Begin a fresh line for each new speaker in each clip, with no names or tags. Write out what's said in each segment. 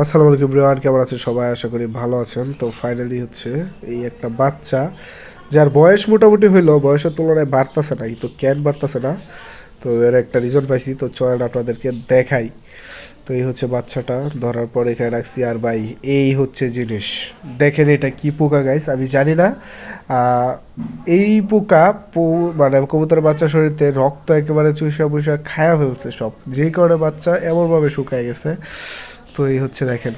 আসসালামু আলাইকুম ব্রিয়ান, কেমন আছেন সবাই? আশা করি ভালো আছেন। তো ফাইনালি হচ্ছে এই একটা বাচ্চা যার বয়স মোটামুটি হইলো, বয়সের তুলনায় বাড়তেছে না, কিন্তু কেন বাড়তেছে না? তো এর একটা রিজন পাইছি, তো চলেন আপনাদেরকে দেখাই। তো এই হচ্ছে বাচ্চাটা ধরার পর এখানে রাখছি। আর ভাই, এই হচ্ছে জিনিস, দেখেন এটা কি পোকা গাইস, আমি জানি না। আহ, এই পোকা মানে কবুতরের বাচ্চা শরীরে রক্ত একেবারে চুষা বুষা খায়া ফেলছে সব, যে কারণে বাচ্চা এমনভাবে শুকায় গেছে। তো এই হচ্ছে দেখেন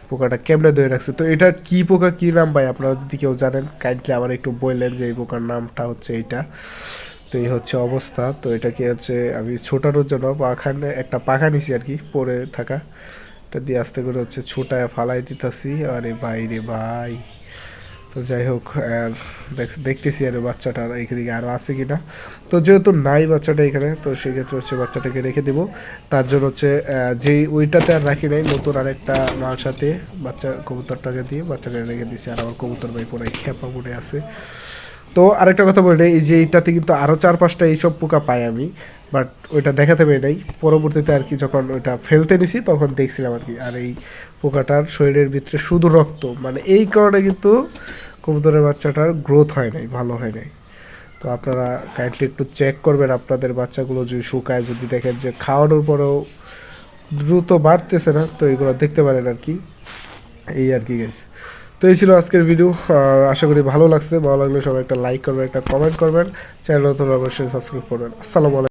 পোকাটা কেমনে ধরে রাখছে। তো এটা কি পোকা, কি নাম ভাই? আপনারা যদি কেউ জানেন কাইন্ডলি আমার একটু বললেন যে এই পোকার নামটা হচ্ছে এইটা। তো এই হচ্ছে অবস্থা। তো এটা কি হচ্ছে, আমি ছোটানোর জন্য পাখানে একটা পাখা নিছি আর কি পরে থাকা, এটা দিয়ে আস্তে করে হচ্ছে ছোটায় ফালাই দিতেছি। আরে ভাই রে ভাই! তো যাই হোক, আর দেখতেছি আর বাচ্চাটা এখানে আরও আছে কি না। তো যেহেতু নাই বাচ্চাটা এখানে, তো সেক্ষেত্রে হচ্ছে বাচ্চাটাকে রেখে দেবো। তার জন্য হচ্ছে যেই ওইটাতে আর রাখি নাই, নতুন আরেকটা মার সাথে বাচ্চা কবুতরটাকে দিয়ে বাচ্চাটাকে রেখে দিচ্ছি। আর আমার কবুতর ভাই পুরো খেপা মনে আছে। তো আরেকটা কথা বলে এই যে এইটাতে কিন্তু আরও 4-5টা এইসব পোকা পাই আমি, বাট ওইটা দেখাতে পারি নাই। পরবর্তীতে আর কি যখন ওইটা ফেলতে নিছি তখন দেখছিলাম আর কি। আর এই পোকাটার শরীরের ভিতরে শুধু রক্ত, মানে এই কারণে কিন্তু কবুতরের বাচ্চাটার গ্রোথ হয় নাই, ভালো হয় নাই। তো আপনারা কাইন্ডলি একটু চেক করবেন আপনাদের বাচ্চাগুলো যদি শুকায়, যদি দেখেন যে খাওয়ানোর পরেও দ্রুত বাড়তেছে না, তো এগুলো দেখতে পারেন আর কি। এই আর কি গাইস। তো এই ছিল আজকের ভিডিও। আশা করি ভালো লাগছে। ভালো লাগলে সবাই একটা লাইক করবেন, একটা কমেন্ট করবেন, চ্যানেল নতুন অবশ্যই সাবস্ক্রাইব করবেন। আসসালামু আলাইকুম।